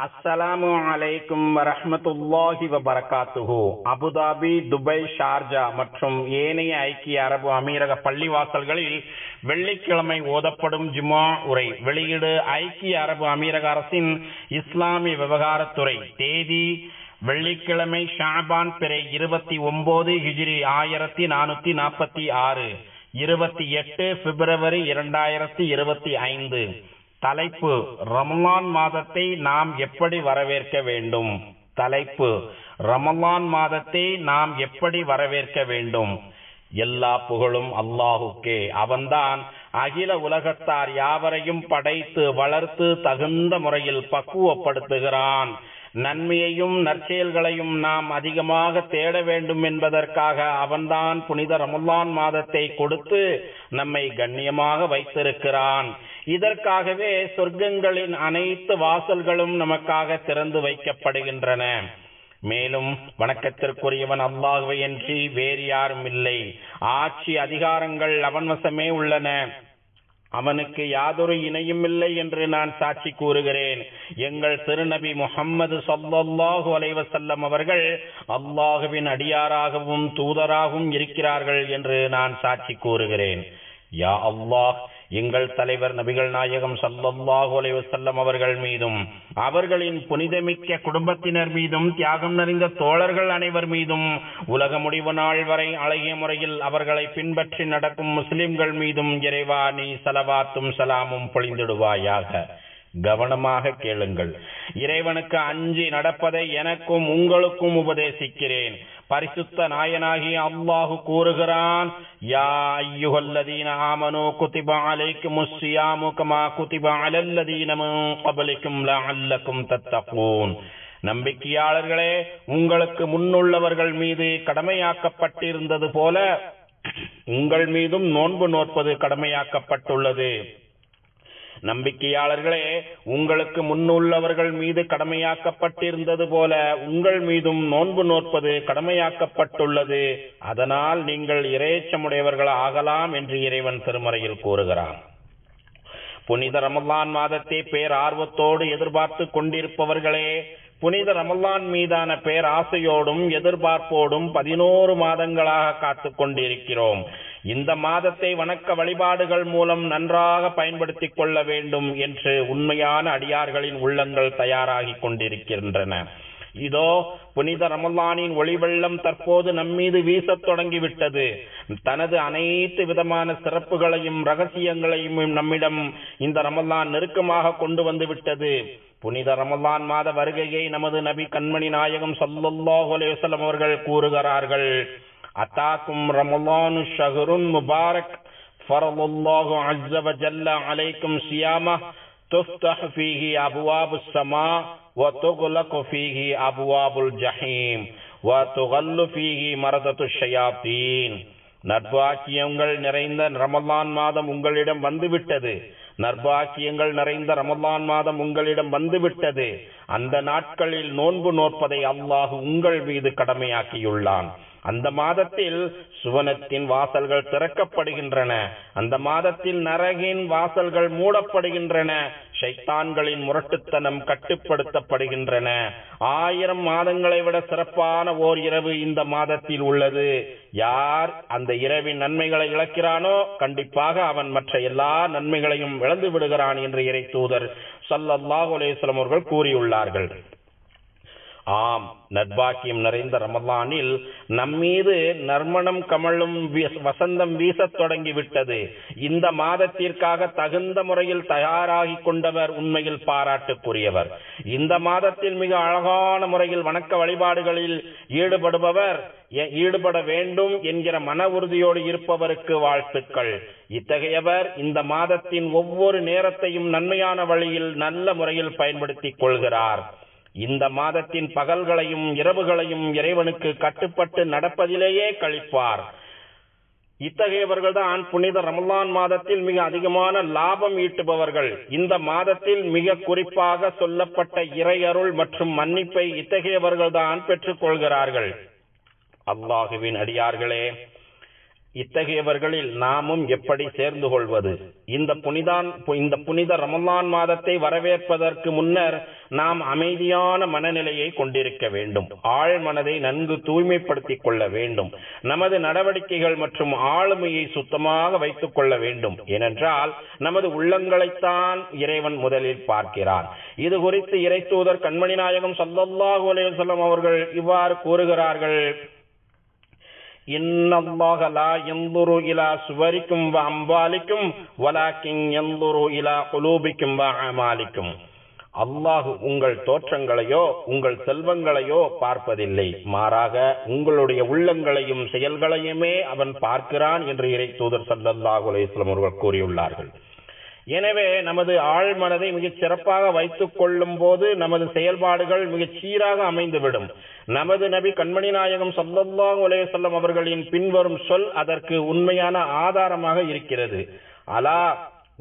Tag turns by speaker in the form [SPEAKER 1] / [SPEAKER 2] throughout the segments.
[SPEAKER 1] அஸ்ஸலாமு அலைக்கும் வரஹ்மத்துல்லாஹி வபரகாத்துஹு. அபுதாபி, துபை, ஷார்ஜா மற்றும் ஏனைய ஐக்கிய அரபு அமீரக பள்ளிவாசல்களில் வெள்ளிக்கிழமை ஓதப்படும் ஜும்ஆ உரை. வெளியீடு ஐக்கிய அரபு அமீரக அரசின் இஸ்லாமிய விவகாரத்துறை. தேதி வெள்ளிக்கிழமை ஷாபான் பிறை 29 ஹிஜ்ரி 1446, 28 பிப்ரவரி 2025. தலைப்பு: ரமலான் மாதத்தை நாம் எப்படி வரவேற்க வேண்டும். தலைப்பு: ரமலான் மாதத்தை நாம் எப்படி வரவேற்க வேண்டும். எல்லா புகழும் அல்லாஹுக்கே. அவன்தான் அகில உலகத்தார் யாவரையும் படைத்து வளர்த்து தகுந்த முறையில் பக்குவப்படுத்துகிறான். நன்மையையும் நற்செயல்களையும் நாம் அதிகமாக தேட வேண்டும் என்பதற்காக அவன்தான் புனித ரமலான் மாதத்தை கொடுத்து நம்மை கண்ணியமாக வைத்திருக்கிறான். இதற்காகவே சொர்க்கங்களின் அனைத்து வாசல்களும் நமக்காக திறந்து வைக்கப்படுகின்றன. மேலும் வணக்கத்திற்குரியவன் அல்லாஹ்வை அன்றி வேறு யாரும் இல்லை. ஆட்சி அதிகாரங்கள் அவன் வசமே உள்ளன. அவனுக்கு யாதொரு இணையும் இல்லை என்று நான் சாட்சி கூறுகிறேன். எங்கள் திருநபி முஹம்மது ஸல்லல்லாஹு அலைஹி வஸல்லம் அவர்கள் அல்லாஹ்வின் அடியாராகவும் தூதராகவும் இருக்கிறார்கள் என்று நான் சாட்சி கூறுகிறேன். யா அல்லாஹ், எங்கள் தலைவர் நபிகள் நாயகம் ஸல்லல்லாஹு அலைஹி வஸல்லம் அவர்கள் மீதும் அவர்களின் புனிதமிக்க குடும்பத்தினர் மீதும் தியாகம் நிறைந்த தோழர்கள் அனைவர் மீதும் உலக முடிவு நாள் வரை அழகிய முறையில் அவர்களை பின்பற்றி நடக்கும் முஸ்லிம்கள் மீதும் இறைவா நீ ஸலவாத்தும் ஸலாமும் பொழிந்திடுவாயாக. கவனமாக கேளுங்கள். இறைவனுக்கு அஞ்சி நடப்பதை எனக்கும் உங்களுக்கும் உபதேசிக்கிறேன். பரிசுத்த நாயனாகிய அல்லாஹு கூறுகிறான், யா அய்யுஹல்லதீன ஆமனூ குதிப அலைக்குமுஸ் ஸியாமு கமா குதிப அலல்லதீன மின் க்பலிக்கும் லஅல்லக்கும் தத்தகூன். நம்பிக்கையாளர்களே, உங்களுக்கு முன்னுள்ளவர்கள் மீது கடமையாக்கப்பட்டிருந்தது போல உங்கள் மீதும் நோன்பு நோற்பது கடமையாக்கப்பட்டுள்ளது. நம்பிக்கையாளர்களே, உங்களுக்கு முன்னுள்ளவர்கள் மீது கடமையாக்கப்பட்டிருந்தது போல உங்கள் மீதும் நோன்பு நோற்பது கடமையாக்கப்பட்டுள்ளது. அதனால் நீங்கள் இறையச்சமுடையவர்கள் ஆகலாம் என்று இறைவன் திருமறையில் கூறுகிறான். புனித ரமலான் மாதத்தை பேரார்வத்தோடு எதிர்பார்த்து கொண்டிருப்பவர்களே, புனித ரமலான் மீதான பேராசையோடும் எதிர்பார்ப்போடும் 11 மாதங்களாக காத்து கொண்டிருக்கிறோம். இந்த மாதத்தை வணக்க வழிபாடுகள் மூலம் நன்றாக பயன்படுத்திக் கொள்ள வேண்டும் என்று உண்மையான அடியார்களின் உள்ளங்கள் தயாராகி கொண்டிருக்கின்றன. இதோ புனித ரமலானின் ஒளிவெள்ளம் தற்போது நம்மீது வீசத் தொடங்கிவிட்டது. தனது அனைத்து விதமான சிறப்புகளையும் ரகசியங்களையும் நம்மிடம் இந்த ரமலான் நெருக்கமாக கொண்டு வந்து விட்டது. புனித ரமலான் மாத வருகையை நமது நபி கண்மணி நாயகம் ஸல்லல்லாஹு அலைஹி வஸல்லம் அவர்கள் கூறுகிறார்கள். அத்தாக்கும் ரமலானு ஷஹ்ருன் முபாரக் ஃபரலல்லாஹு அஸ்ஸ வ ஜல்ல அலைக்கும் ஸியாமஹ் துஃப்தஹு ஃபீஹி அப்வாபுஸ் ஸமா வ துக்லகு ஃபீஹி அப்வாபுல் ஜஹீம் வ துகல்லு ஃபீஹி மரதத்துஷ் ஷயாத்தீன். நற்பாக்கியங்கள் நிறைந்த ரமலான் மாதம் உங்களிடம் வந்துவிட்டது. நற்பாக்கியங்கள் நிறைந்த ரமலான் மாதம் உங்களிடம் வந்துவிட்டது. அந்த நாட்களில் நோன்பு நோற்பதை அல்லாஹ் உங்கள் மீது கடமையாக்கியுள்ளான். அந்த மாதத்தில் சுவனத்தின் வாசல்கள் திறக்கப்படுகின்றன. அந்த மாதத்தில் நரகின் வாசல்கள் மூடப்படுகின்றன. ஷைத்தான்களின் முரட்டுத்தனம் கட்டுப்படுத்தப்படுகின்றன. 1000 மாதங்களை விட சிறப்பான ஓர் இரவு இந்த மாதத்தில் உள்ளது. யார் அந்த இரவின் நன்மைகளை இழக்கிறானோ கண்டிப்பாக அவன் மற்ற எல்லா நன்மைகளையும் இழந்து விடுகிறான் என்று இறை தூதர் ஸல்லல்லாஹு அலைஹி வஸல்லம் அவர்கள் கூறியுள்ளார்கள். ஆம், நற்பாக்கியம் நிறைந்த ரமலானில் நம்மீது நறுமணம் கமழும் வசந்தம் வீசத் தொடங்கிவிட்டது. இந்த மாதத்திற்காக தகுந்த முறையில் தயாராகி கொண்டவர் உண்மையில் பாராட்டுக்குரியவர். இந்த மாதத்தில் மிக அழகான முறையில் வணக்க வழிபாடுகளில் ஈடுபட வேண்டும் என்கிற மன உறுதியோடு இருப்பவருக்கு வாழ்த்துக்கள். இத்தகையவர் இந்த மாதத்தின் ஒவ்வொரு நேரத்தையும் நன்மையான வழியில் நல்ல முறையில் பயன்படுத்திக் கொள்கிறார். இந்த மாதத்தின் பகல்களையும் இரவுகளையும் இறைவனுக்கு கட்டுப்பட்டு நடப்பதிலேயே கழிப்பார். இத்தகையவர்கள் தான் புனித ரமலான் மாதத்தில் மிக அதிகமான லாபம் ஈட்டுபவர்கள். இந்த மாதத்தில் மிக குறிப்பாக சொல்லப்பட்ட இறை அருள் மற்றும் மன்னிப்பை இத்தகையவர்கள் தான் பெற்றுக் கொள்கிறார்கள். அல்லாஹுவின் அடியார்களே, இத்தகையவர்களில் நாமும் எப்படி சேர்ந்து கொள்வது? இந்த புனித ரமலான் மாதத்தை வரவேற்பதற்கு முன்னர் நாம் அமைதியான மனநிலையை கொண்டிருக்க வேண்டும். ஆழ் மனதை நன்கு தூய்மைப்படுத்திக் கொள்ள வேண்டும். நமது நடவடிக்கைகள் மற்றும் ஆளுமையை சுத்தமாக வைத்துக் கொள்ள வேண்டும். ஏனென்றால் நமது உள்ளங்களைத்தான் இறைவன் முதலில் பார்க்கிறான். இது குறித்து இறை தூதர் கண்மணி நாயகம் ஸல்லல்லாஹு அலைஹி வஸல்லம் அவர்கள் இவ்வாறு கூறுகிறார்கள்: இன்னல்லாஹ லா யன்துரு இலா சுவரிக்கும் வ அம்வாலிக்கும் வலாக்கின் யன்துரு இலா குலூபிக்கும் வ அமாலிக்கும். அல்லாஹ் உங்கள் தோற்றங்களையோ உங்கள் செல்வங்களையோ பார்ப்பதில்லை, மாறாக உங்களுடைய உள்ளங்களையும் செயல்களையுமே அவன் பார்க்கிறான் என்று இறை தூதர் ஸல்லல்லாஹு அலைஹி வஸல்லம் அவர்கள் கூறியுள்ளார்கள். எனவே நமது ஆழ்மனதை மிகச் சிறப்பாக வைத்துக் கொள்ளும் போது நமது செயல்பாடுகள் மிகச் சீராக அமைந்துவிடும். நமது நபி கண்மணி நாயகம் ஸல்லல்லாஹு அலைஹி வஸல்லம் அவர்களின் பின்வரும் சொல் அதற்கு உண்மையான ஆதாரமாக இருக்கிறது: அலா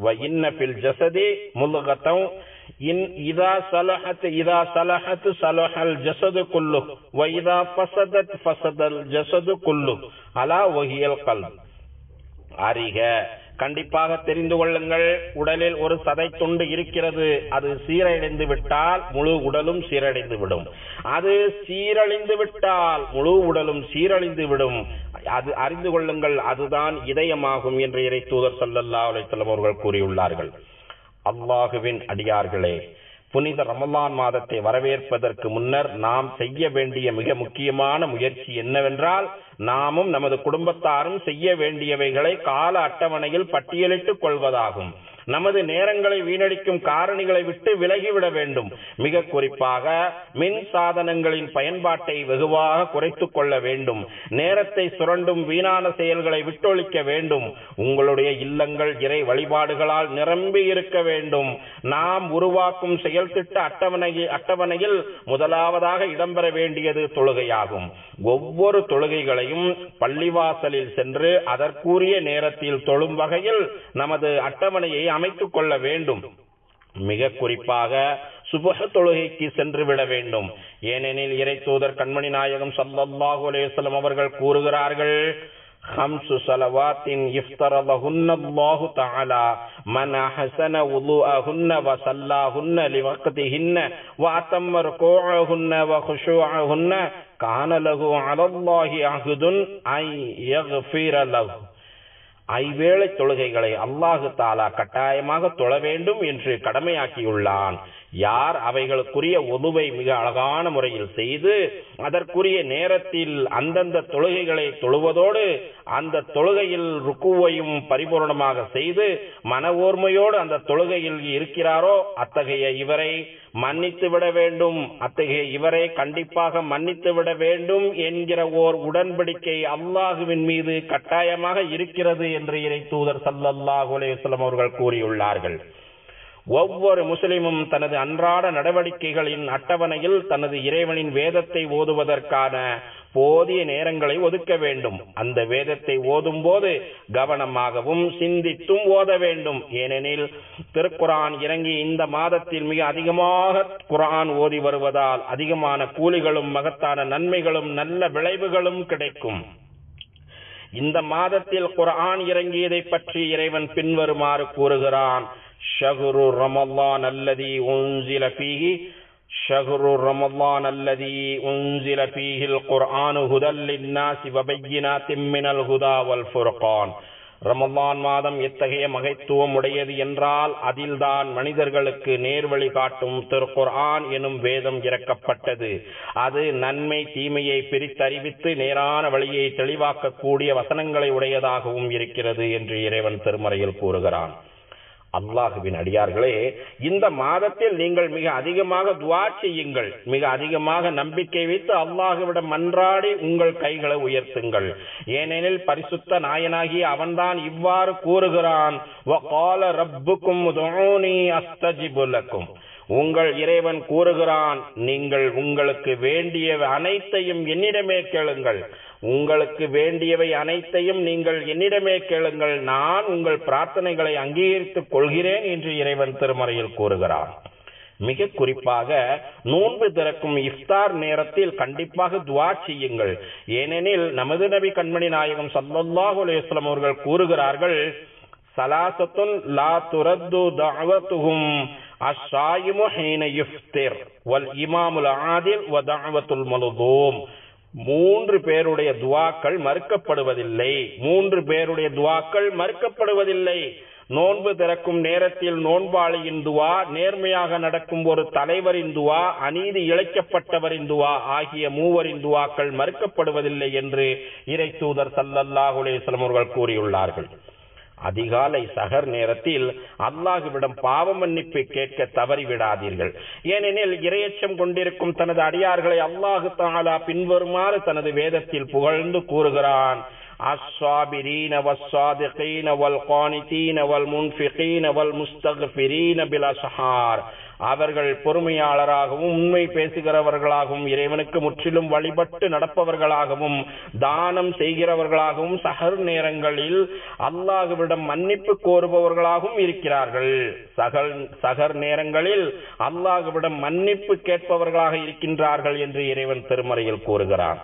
[SPEAKER 1] வ இன்ன ஃபில் ஜஸதி முல்கத்தன் இன் இதா ஸலஹத் ஸலஹல் ஜஸது குல்லுஹு வ இதா ஃபஸதத் ஃபஸதல் ஜஸது குல்லுஹு அலா வஹியல் கல்ப். அறிக, கண்டிப்பாக தெரிந்து கொள்ளுங்கள், உடலில் ஒரு சதை துண்டு இருக்கிறது. அது சீரழிந்து விட்டால் முழு உடலும் சீரழிந்து விடும். அது சீரழிந்து விட்டால் முழு உடலும் சீரழிந்து விடும். அது அறிந்து கொள்ளுங்கள், அதுதான் இதயமாகும் என்று இறை தூதர் ஸல்லல்லாஹு அலைஹி வஸல்லம் அவர்கள் கூறியுள்ளார்கள். அல்லாஹுவின் அடியார்களே, புனித ரமலான் மாதத்தை வரவேற்பதற்கு முன்னர் நாம் செய்ய வேண்டிய மிக முக்கியமான முயற்சி என்னவென்றால், நாமும் நமது குடும்பத்தாரும் செய்ய வேண்டியவைகளை கால அட்டவணையில் பட்டியலிட்டுக் கொள்வதாகும். நமது நேரங்களை வீணடிக்கும் காரணிகளை விட்டு விலகிவிட வேண்டும். மிக குறிப்பாக மின் சாதனங்களின் பயன்பாட்டை வெகுவாக குறைத்துக் கொள்ள வேண்டும். நேரத்தை சுரண்டும் வீணான செயல்களை விட்டொழிக்க வேண்டும். உங்களுடைய இல்லங்கள் இறை வழிபாடுகளால் நிரம்பி இருக்க வேண்டும். நாம் உருவாக்கும் செயல் திட்ட அட்டவணையில் முதலாவதாக இடம்பெற வேண்டியது தொழுகையாகும். ஒவ்வொரு தொழுகைகளையும் பள்ளிவாசலில் சென்று அதற்குரிய நேரத்தில் தொழும் வகையில் நமது அட்டவணையை அமைத்துக் கொள்ள வேண்டும். மிக குறிப்பாக சுபஹ் தொழுகைக்கு சென்று விட வேண்டும். ஏனெனில் இறை தூதர் கண்மணி நாயகம் ஸல்லல்லாஹு அலைஹி வஸல்லம் அவர்கள் கூறுகிறார்கள்: ஹம்சு ஸலவாத்தின் இஃப்தரலஹுன்ன அல்லாஹு தஆலா மன் அஹ்ஸன வுதுஅஹுன்ன வ ஸல்லாஹுன்ன லிவக்திஹின்ன வ அத்தம்ம ருகூஅஹுன்ன வ குஷூஅஹுன்ன கான லஹு அலல்லாஹி அஹ்துன் ஐ யக்ஃபிர லஹு. ஐவேளை தொழுகைகளை அல்லாஹு தஆலா கட்டாயமாக தொழ வேண்டும் என்று கடமையாக்கியுள்ளான். யார் அவைகளுக்குரிய உதுவை மிக அழகான முறையில் செய்து அதற்குரிய நேரத்தில் அந்தந்த தொழுகைகளை தொழுவதோடு அந்த தொழுகையில் ருக்குவையும் பரிபூர்ணமாக செய்து மன ஓர்மையோடு அந்த தொழுகையில் இருக்கிறாரோ அத்தகைய இவரை மன்னித்து விட வேண்டும், அத்தகைய இவரை கண்டிப்பாக மன்னித்து விட வேண்டும் என்கிற ஓர் உடன்படிக்கை அல்லாஹுவின் மீது கட்டாயமாக இருக்கிறது என்று இறை தூதர் ஸல்லல்லாஹு அலைஹி வஸல்லம் அவர்கள் கூறியுள்ளார்கள். ஒவ்வொரு முஸ்லிமும் தனது அன்றாட நடவடிக்கைகளின் அட்டவணையில் தனது இறைவனின் வேதத்தை ஓதுவதற்கான போதிய நேரங்களை ஒதுக்க வேண்டும். அந்த வேதத்தை ஓதும் போது கவனமாகவும் சிந்தித்தும் ஓத வேண்டும். ஏனெனில் திருக்குர்ஆன் இறங்கி இந்த மாதத்தில் மிக அதிகமாக குர்ஆன் ஓதி வருவதால் அதிகமான கூலிகளும் மகத்தான நன்மைகளும் நல்ல விளைவுகளும் கிடைக்கும். இந்த மாதத்தில் குர்ஆன் இறங்கியதை பற்றி இறைவன் பின்வருமாறு கூறுகிறான்: ஷஹ்ரு ரமலான் அல்லதி உன்சில ஃபீஹில் குர்ஆனு ஹுதல் லின்னாஸி வ பையினாத்தின் மினல் ஹுதா வல் ஃபுர்கான். ரமலான் மாதம் எத்தகைய மகத்துவம் உடையது என்றால், அதில்தான் மனிதர்களுக்கு நேர்வழி காட்டும் திருக்குர்ஆன் எனும் வேதம் இறக்கப்பட்டது. அது நன்மை தீமையை பிரித்தறிவித்து நேரான வழியை தெளிவாக்கக்கூடிய வசனங்களை உடையதாகவும் இருக்கிறது என்று இறைவன் திருமறையில் கூறுகிறான். அல்லாஹுவின் அடியார்களே, இந்த மாதத்தில் நீங்கள் மிக அதிகமாக துஆ செய்யுங்கள். மிக அதிகமாக நம்பிக்கை வைத்து அல்லாஹுவிடம் மன்றாடி உங்கள் கைகளை உயர்த்துங்கள். ஏனெனில் பரிசுத்த நாயனாகி அவன்தான் இவ்வாறு கூறுகிறான்: வகால ரப்புக்கும் உதுஊனி அஸ்தஜிபு லக்கும். உங்கள் இறைவன் கூறுகிறான், நீங்கள் உங்களுக்கு வேண்டியவை அனைத்தையும் என்னிடமே கேளுங்கள். உங்களுக்கு வேண்டியவை அனைத்தையும் நீங்கள் என்னிடமே கேளுங்கள், நான் உங்கள் பிரார்த்தனைகளை அங்கீகரித்துக் கொள்கிறேன் என்று இறைவன் திருமறையில் கூறுகிறான். மிக குறிப்பாக நோன்பு திறக்கும் இஃப்தார் நேரத்தில் கண்டிப்பாக துஆ செய்யுங்கள். ஏனெனில் நமது நபி கண்மணி நாயகம் ஸல்லல்லாஹு அலைஹி வஸல்லம் அவர்கள் கூறுகிறார்கள்: சலாசத்துன் லா துரத்து தஅவத்துஹும் அஸ்ஸாயிமு ஹீன யுஃப்திர் வல் இமாமுல் ஆதில் வ தஅவத்துல் மல்தூம். 3 பேருடைய துஆக்கள் மறுக்கப்படுவதில்லை. 3 பேருடைய துஆக்கள் மறுக்கப்படுவதில்லை. நோன்பு திறக்கும் நேரத்தில் நோன்பாளியின் துஆ, நேர்மையாக நடக்கும் ஒரு தலைவரின் துஆ, அநீதி இழைக்கப்பட்டவரின் துஆ ஆகிய 3 துஆக்கள் மறுக்கப்படுவதில்லை என்று இறை தூதர் ஸல்லல்லாஹு அலைஹி வஸல்லம் அவர்கள் கூறியுள்ளார்கள். அதிகாலை சஹர் நேரத்தில் அல்லாஹ்விடம் பாவ மன்னிப்பு கேட்க தவறிவிடாதீர்கள். ஏனெனில் இரையச்சம் கொண்டிருக்கும் தனது அடியார்களை அல்லாஹ் தஆலா பின்வருமாறு தனது வேதத்தில் புகழ்ந்து கூறுகிறான். الصابرين والصادقين والقانتين والمنفقين والمستغفرين بالأسحار. அவர்கள் பொறுமையாளராகவும் உண்மை பேசுகிறவர்களாகவும் இறைவனுக்கு முற்றிலும் வழிபட்டு நடப்பவர்களாகவும் தானம் செய்கிறவர்களாகவும் சஹர் நேரங்களில் அல்லாஹ்விடம் மன்னிப்பு கோருபவர்களாகவும் இருக்கிறார்கள். சஹர் நேரங்களில் அல்லாஹ்விடம் மன்னிப்பு கேட்பவர்களாக இருக்கின்றார்கள் என்று இறைவன் திருமறையில் கூறுகிறான்.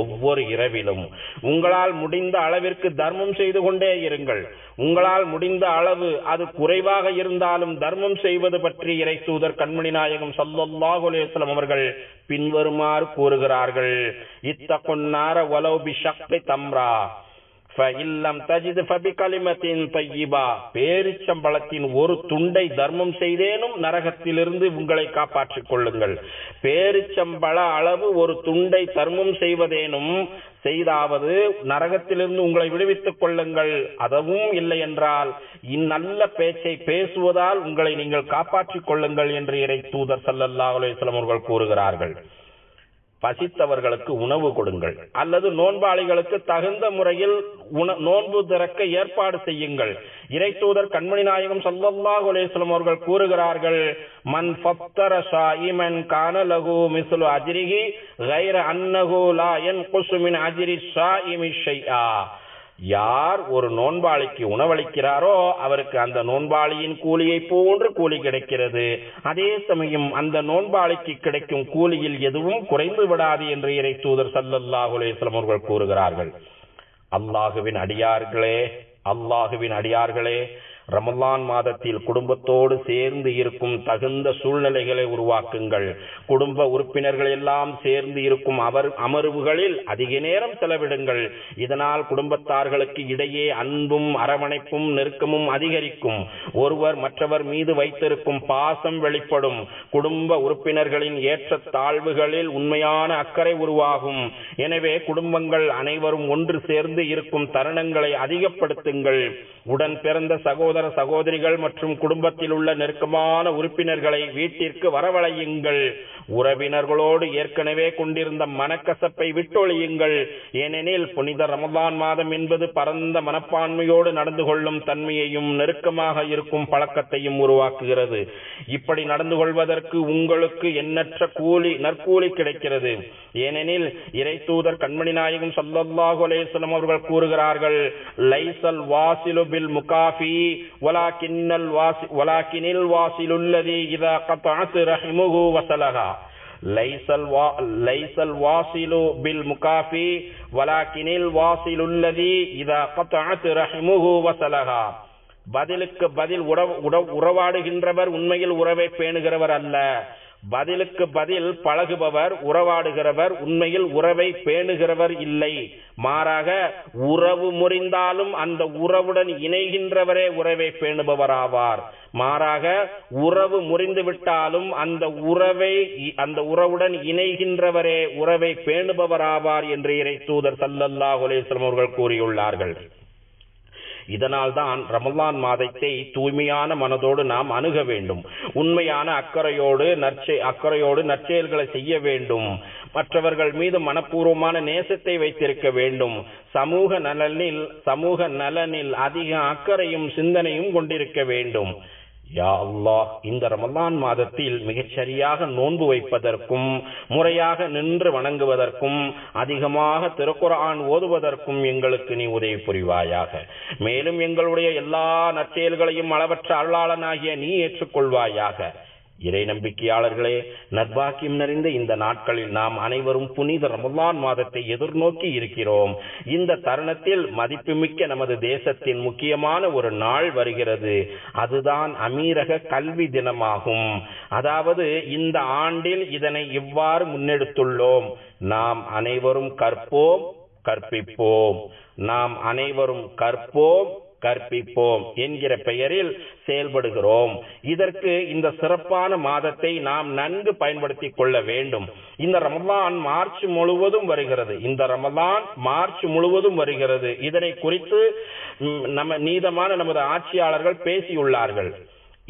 [SPEAKER 1] ஒவ்வொரு இரவிலும் உங்களால் முடிந்த அளவிற்கு தர்மம் செய்து கொண்டே இருங்கள். உங்களால் முடிந்த அளவு அது குறைவாக இருந்தாலும் தர்மம் செய்வது பற்றி இறை தூதர் கண்மணி நாயகம் ஸல்லல்லாஹு அலைஹி வஸல்லம் அவர்கள் பின்வருமாறு கூறுகிறார்கள். இத்தகுன் நார வலௌ பிஷக்தி தம்ரா ஃபஇல்லம் தஜித் ஃபபிகலிமத்தின் தய்யிபா. பேரிச்சம்பழத்தின் ஒரு துண்டை தர்மம் செய்தேனும் நரகத்திலிருந்து உங்களை காப்பாற்றிக் கொள்ளுங்கள். பேரிச்சம்பழ அளவு ஒரு துண்டை தர்மம் செய்வதேனும் செய்தாவது நரகத்திலிருந்து உங்களை விடுவித்துக் கொள்ளுங்கள். அதுவும் இல்லை என்றால் இந்நல்ல பேச்சை பேசுவதால் உங்களை நீங்கள் காப்பாற்றிக் கொள்ளுங்கள் என்று இறை தூதர் ஸல்லல்லாஹு அலைஹி வஸல்லம் அவர்கள் கூறுகிறார்கள். பசித்தவர்களுக்கு உணவு கொடுங்கள் அல்லது நோன்பாளிகளுக்கு தகுந்த முறையில் நோன்பு திறக்க ஏற்பாடு செய்யுங்கள். இறை தூதர் கண்மணி நாயகம் ஸல்லல்லாஹு அலைஹி வஸல்லம் அவர்கள் கூறுகிறார்கள். மன் ஃபத்தர ஸாயிமன் கான லஹு மிஸ்லு அஜ்ரிஹி கைர அன்னஹு லா யன்குஸு மின் அஜ்ரி ஸாயிமி ஷைஆ. யார் ஒரு நோன்பாளிக்கு உணவளிக்கிறாரோ அவருக்கு அந்த நோன்பாளியின் கூலியை போன்று கூலி கிடைக்கிறது. அதே சமயம் அந்த நோன்பாளிக்கு கிடைக்கும் கூலியில் எதுவும் குறைந்து விடாது என்று இறை தூதர் ஸல்லல்லாஹு அலைஹி வஸல்லம் அவர்கள் கூறுகிறார்கள். அல்லாஹுவின் அடியார்களே, ரமலான் மாதத்தில் குடும்பத்தோடு சேர்ந்து இருக்கும் தகுந்த சூழ்நிலைகளை உருவாக்குங்கள். குடும்ப உறுப்பினர்கள் எல்லாம் சேர்ந்து இருக்கும் அமர்வுகளில் அதிக நேரம் செலவிடுங்கள். இதனால் குடும்பத்தார்களுக்கு இடையே அன்பும் அரவணைப்பும் நெருக்கமும் அதிகரிக்கும். ஒருவர் மற்றவர் மீது வைத்திருக்கும் பாசம் வெளிப்படும். குடும்ப உறுப்பினர்களின் ஏற்ற தாழ்வுகளில் உண்மையான அக்கறை உருவாகும். எனவே குடும்பங்கள் அனைவரும் ஒன்று சேர்ந்து இருக்கும் தருணங்களை அதிகப்படுத்துங்கள். உடன் பிறந்த சகோதரிகள் மற்றும் குடும்பத்தில் உள்ள நெருக்கமான உறுப்பினர்களை வீட்டிற்கு வரவழையுங்கள். உறவினர்களோடு ஏற்கனவே கொண்டிருந்த மனக்கசப்பை விட்டொழியுங்கள். ஏனெனில் புனித ரமலான் மாதம் என்பது பரந்த மனப்பான்மையோடு நடந்து கொள்ளும் தன்மையையும் நெருக்கமாக இருக்கும் பழக்கத்தையும் உருவாக்குகிறது. இப்படி நடந்து கொள்வதற்கு உங்களுக்கு எண்ணற்ற நற்கூலி கிடைக்கிறது. ஏனெனில் இறை தூதர் கண்மணி நாயகம் ஸல்லல்லாஹு அலைஹி வஸல்லம் அவர்கள் கூறுகிறார்கள். லைஸல் வாசிலு பில் முகாஃபி வலாக்கினில் வாசிலுல்லதி இதா கதஅத் ரஹிமுஹு வஸலஹா. லைஸல் வாசிலு பில் முகாஃபி வலாக்கினில் வாசிலுல்லதி இதா கதஅத் ரஹிமுஹு வஸலஹா. பதிலுக்கு பதில் உறவாடுகின்றவர் உண்மையில் உறவை பேணுகிறவர் அல்ல. பதிலுக்கு பதில் பழகுபவர் உறவாடுகிறவர் உண்மையில் உறவை பேணுகிறவர் இல்லை. மாறாக உறவு முறிந்தாலும் அந்த உறவுடன் இணைகின்றவரே உறவை பேணுபவராவார். மாறாக உறவு முறிந்து விட்டாலும் அந்த உறவுடன் இணைகின்றவரே உறவை பேணுபவராவார் என்று இறை தூதர் ஸல்லல்லாஹு அலைஹி வஸல்லம் அவர்கள் கூறியுள்ளார்கள். இதனால் தான் ரமலான் மாதத்தை தூய்மையான மனதோடு நாம் அணுக வேண்டும். உண்மையான அக்கறையோடு நற்செயல்களை செய்ய வேண்டும். மற்றவர்கள் மீது மனப்பூர்வமான நேசத்தை வைத்திருக்க வேண்டும். சமூக நலனில் அதிக அக்கறையும் சிந்தனையும் கொண்டிருக்க வேண்டும். யா அல்லாஹ், இந்த ரமலான் மாதத்தில் மிகச்சரியாக நோன்பு வைப்பதற்கும் முறையாக நின்று வணங்குவதற்கும் அதிகமாக திருக்குர்ஆன் ஓதுவதற்கும் எங்களுக்கு நீ உதவி புரிவாயாக. மேலும் எங்களுடைய எல்லா நற்செயல்களையும் அளவற்ற அருளாளனாகிய நீ ஏற்றுக்கொள்வாயாக. இறை நம்பிக்கையாளர்களே, நற்பாக்கியம் நிறைந்த இந்த நாட்களில் நாம் அனைவரும் புனித ரமலான் மாதத்தை எதிர்நோக்கி இருக்கிறோம். இந்த தருணத்தில் மதிப்புமிக்க நமது தேசத்தின் முக்கியமான ஒரு நாள் வருகிறது. அதுதான் அமீரக கல்வி தினமாகும். அதாவது இந்த ஆண்டில் இதனை இவ்வாறு முன்னெடுத்துள்ளோம்: நாம் அனைவரும் கற்போம், கற்பிப்போம். நாம் அனைவரும் கற்போம், கற்பிப்போம் என்கிற பெயரில் செயல்படுகிறோம். இதற்கு இந்த சிறப்பான மாதத்தை நாம் நன்கு பயன்படுத்திக் கொள்ள வேண்டும். இந்த ரமலான் மார்ச் முழுவதும் வருகிறது. இதனை குறித்து நமது ஆட்சியாளர்கள் பேசியுள்ளார்கள்.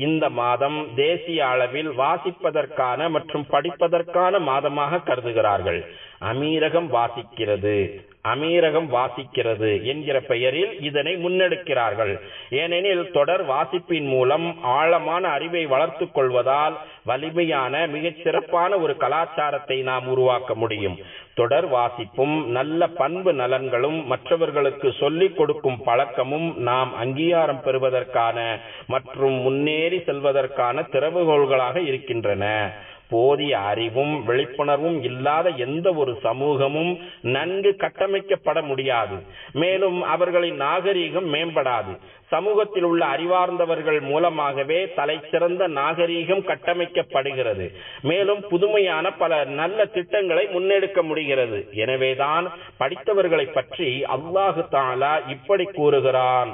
[SPEAKER 1] இந்த மாதம் தேசிய அளவில் வாசிப்பதற்கான மற்றும் படிப்பதற்கான மாதமாக கருதுகிறார்கள். அமீரகம் வாசிக்கிறது என்கிற பெயரில் இதனை முன்னெடுக்கிறார்கள். ஏனெனில் தொடர் வாசிப்பின் மூலம் ஆழமான அறிவை வளர்த்துக் கொள்வதால் வலிமையான மிகச் சிறப்பான ஒரு கலாச்சாரத்தை நாம் உருவாக்க முடியும். தொடர் வாசிப்பும் நல்ல பண்பு நலன்களும் மற்றவர்களுக்கு சொல்லிக் கொடுக்கும் பழக்கமும் நாம் அங்கீகாரம் பெறுவதற்கான மற்றும் முன்னேறி செல்வதற்கான திறவுகோல்களாக இருக்கின்றன. போதிய அறிவும் விழிப்புணர்வும் இல்லாத எந்த ஒரு சமூகமும் நன்கு கட்டமைக்கப்பட முடியாது. மேலும் அவர்களின் நாகரீகம் மேம்படாது. சமூகத்தில் உள்ள அறிவார்ந்தவர்கள் மூலமாகவே தலை சிறந்த நாகரீகம் கட்டமைக்கப்படுகிறது. மேலும் புதுமையான பல நல்ல திட்டங்களை முன்னெடுக்க முடிகிறது. எனவேதான் படித்தவர்களை பற்றி அல்லாஹு தஆலா இப்படி கூறுகிறான்: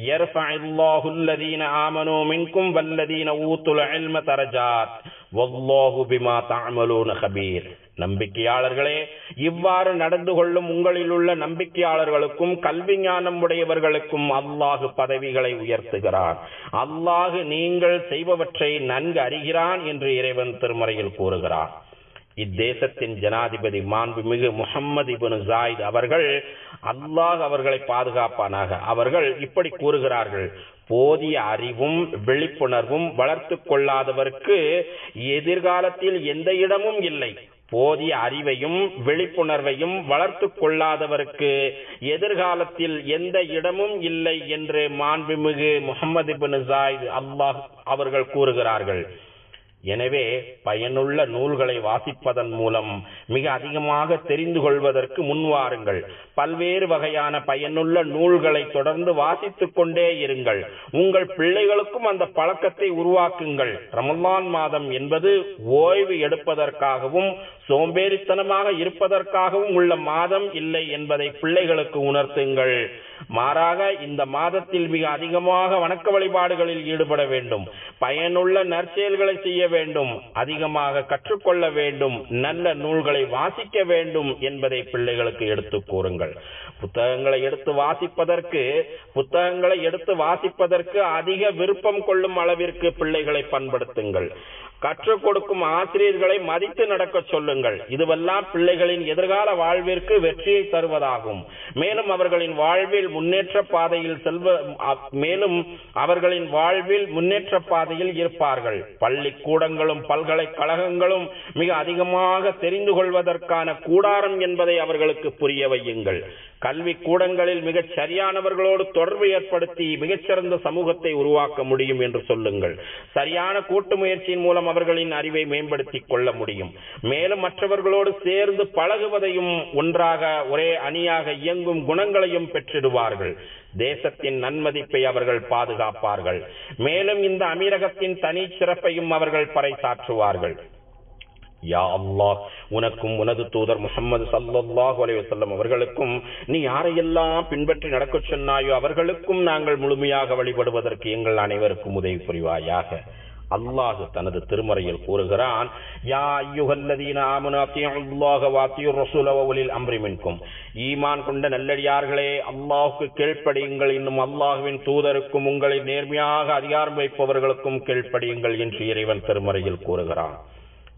[SPEAKER 1] يرفع الله الذين آمنوا منكم والذين أوتوا العلم درجات والله بما تعملون خبير. நம்பிக்கையாளர்களே, இவ்வாறு நடந்து கொள்ளும் உங்களில் உள்ள நம்பிக்கையாளர்களுக்கும் கல்வி ஞானம் உடையவர்களுக்கும் அல்லாஹ் பதவிகளை உயர்த்துகிறான். அல்லாஹ் நீங்கள் செய்பவற்றை நன்கு அறிகிறான் என்று இறைவன் திருமறையில் கூறுகிறான். இத்தேசத்தின் ஜனாதிபதி மாண்புமிகு முஹம்மது இப்னு ஜாயித் அவர்கள், அல்லாஹ் அவர்களை பாதுகாப்பானாக, அவர்கள் இப்படி கூறுகிறார்கள்: போதிய அறிவும் விழிப்புணர்வும் வளர்த்துக் கொள்ளாதவருக்கு எதிர்காலத்தில் எந்த இடமும் இல்லை. போதிய அறிவையும் விழிப்புணர்வையும் வளர்த்துக் கொள்ளாதவருக்கு எதிர்காலத்தில் எந்த இடமும் இல்லை என்று மாண்புமிகு முஹம்மது இப்னு ஜாயித் அல்லாஹ் அவர்கள் கூறுகிறார்கள். எனவே பயனுள்ள நூல்களை வாசிப்பதன் மூலம் மிக அதிகமாக தெரிந்து கொள்வதற்கு முன்வாருங்கள். பல்வேறு வகையான பயனுள்ள நூல்களை தொடர்ந்து வாசித்துக் கொண்டே இருங்கள். உங்கள் பிள்ளைகளுக்கும் அந்த பழக்கத்தை உருவாக்குங்கள். ரமலான் மாதம் என்பது ஓய்வு எடுப்பதற்காகவும் சோம்பேறித்தனமாக இருப்பதற்காகவும் உள்ள மாதம் இல்லை என்பதை பிள்ளைகளுக்கு உணர்த்துங்கள். மாறாக இந்த மாதத்தில் மிக அதிகமாக வணக்க வழிபாடுகளில் ஈடுபட வேண்டும். பயனுள்ள நற்செயல்களை செய்ய வேண்டும். அதிகமாக கற்றுக்கொள்ள வேண்டும். நல்ல நூல்களை வாசிக்க வேண்டும் என்பதை பிள்ளைகளுக்கு எடுத்துக் கூறுங்கள். புத்தகங்களை எடுத்து வாசிப்பதற்கு அதிக விருப்பம் கொள்ளும் அளவிற்கு பிள்ளைகளை பண்படுத்துங்கள். கற்றுக் கொடுக்கும் ஆசிரியர்களை மதித்து நடக்க சொல்லுங்கள். இதுவெல்லாம் பிள்ளைகளின் எதிர்கால வாழ்விற்கு வெற்றியை தருவதாகும். மேலும் அவர்களின் வாழ்வில் முன்னேற்ற பாதையில் இருப்பார்கள். பள்ளிக்கூடங்களும் பல்கலைக்கழகங்களும் மிக அதிகமாக தெரிந்து கொள்வதற்கான கூடாரம் என்பதை அவர்களுக்கு புரிய வையுங்கள். கல்வி கூடங்களில் மிகச் சரியானவர்களோடு தொடர்பு ஏற்படுத்தி மிகச்சிறந்த சமூகத்தை உருவாக்க முடியும் என்று சொல்லுங்கள். சரியான கூட்டு முயற்சியின் மூலம் அவர்களின் அறிவை மேம்படுத்திக் கொள்ள முடியும். மேலும் மற்றவர்களோடு சேர்ந்து பழகுவதையும் ஒன்றாக ஒரே அணியாக இயங்கும் குணங்களையும் பெற்றிடுவார்கள். தேசத்தின் நன்மதிப்பை அவர்கள் பாதுகாப்பார்கள். மேலும் இந்த அமீரகத்தின் தனி சிறப்பையும் அவர்கள் பறைசாற்றுவார்கள். யா அல்லாஹ், உனக்கும் உனது தூதர் முஹம்மது ஸல்லல்லாஹு அலைஹி வஸல்லம் அவர்களுக்கும் நீ யாரையெல்லாம் பின்பற்றி நடக்க சொன்னாயோ அவர்களுக்கும் நாங்கள் முழுமையாக வழிபடுவதற்கு எங்கள் அனைவருக்கும் உதவி புரிவாயாக. அல்லாஹ் தனது திருமறையில் கூறுகிறான்: யா அய்யுஹல்லதீன ஆமனு அத்தியுல்லாஹ வ அத்தியுர் ரசூல வ உலில் அம்ரி மின்கும். ஈமான் கொண்ட நல்லடியார்களே, அல்லாஹ்வுக்கு கீழ்ப்படியுங்கள், இன்னும் அல்லாஹ்வின் தூதருக்கும் உங்களில் நேர்மையாக அதிகாரம் வைப்பவர்களுக்கும் கீழ்ப்படியுங்கள் என்று இறைவன் திருமறையில் கூறுகிறான்.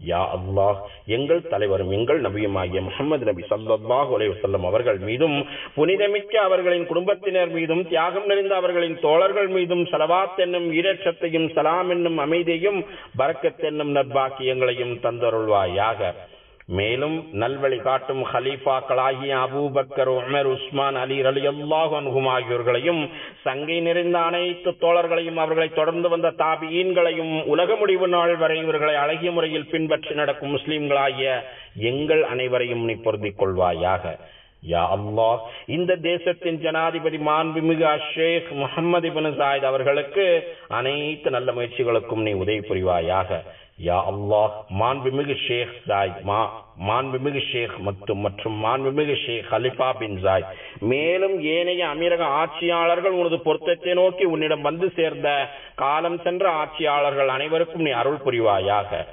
[SPEAKER 1] யா அல்லாஹ், எங்கள் தலைவரும் எங்கள் நபியுமாகிய முஹம்மது நபி ஸல்லல்லாஹு அலைஹி வஸல்லம் அவர்கள் மீதும் புனிதமிக்க அவர்களின் குடும்பத்தினர் மீதும் தியாகம் நிறைந்த அவர்களின் தோழர்கள் மீதும் ஸலவாத் என்னும் ஈரேற்றத்தையும் சலாம் என்னும் அமைதியையும் பரக்கத் என்னும் நற்பாக்கியங்களையும் தந்தருள்வாயாக. மேலும் நல்வழி காட்டும் ஹலீஃபாக்களாகிய அபூபக்கர், உமர், உஸ்மான், அலி ரலியல்லாஹு அன்ஹும் ஆகியோர்களையும், சங்கை நிறைந்த அனைத்து தோழர்களையும், அவர்களை தொடர்ந்து வந்த தாபியீன்களையும், உலக முடிவு நாள் வரை இவர்களை அழகிய முறையில் பின்பற்றி நடக்கும் முஸ்லிம்களாகிய எங்கள் அனைவரையும் நீ பொருந்திக் கொள்வாயாக. யா அல்லாஹ், இந்த தேசத்தின் ஜனாதிபதி மாண்புமிகு ஷேக் முஹம்மது இப்னு ஜாயித் அவர்களுக்கு அனைத்து நல்ல முயற்சிகளுக்கும் நீ உதவி புரிவாயாக. யா அல்லாஹ், மாண்புமிகு ஷேக் ஜாயித், மாண்புமிகு ஷேக் மற்றும் மாண்புமிகு ஷேக் ஹலிஃபா பின் ஜாயித், மேலும் ஏனைய அமீரக ஆட்சியாளர்கள் உனது பொருத்தத்தை நோக்கி உன்னிடம் வந்து சேர்ந்த காலம் சென்ற ஆட்சியாளர்கள் அனைவருக்கும் நீ அருள் புரிவாயாக.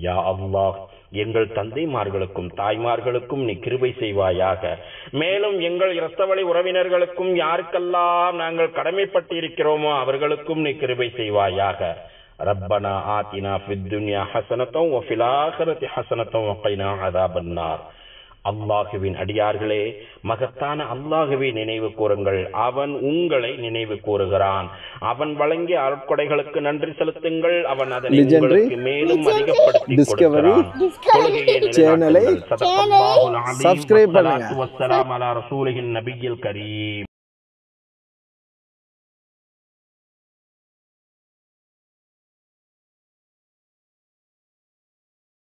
[SPEAKER 1] யா அல்லாஹ், எங்கள் தந்தைமார்களுக்கும் தாய்மார்களுக்கும் நீ கிருபை செய்வாயாக. மேலும் எங்கள் இரத்தவழி உறவினர்களுக்கும் யாருக்கெல்லாம் நாங்கள் கடமைப்பட்டு இருக்கிறோமோ அவர்களுக்கும் நீ கிருபை செய்வாயாக. ரப்பனா ஆத்தினா ஃபித் துன்யா ஹஸனத்தன் வ ஃபில் ஆখিরাতি ஹஸனத்தன் வ கைனா அஸாபன்னார். அல்லாஹுவின் அடியார்களே, மகத்தான அல்லாஹுவை நினைவு கூறுங்கள். அவன் உங்களை நினைவு கூறுகிறான். அவன் வழங்கிய அருட்கொடைகளுக்கு நன்றி செலுத்துங்கள். அவன் அதனை உங்களுக்கு மேலும் அதிகப்படுத்தி கொடுக்கிறான். சேனலை சப்ஸ்கிரைப் பண்ணுங்க. வஸ்ஸலாமு அலா ரசூலின் நபியில் கரீம்.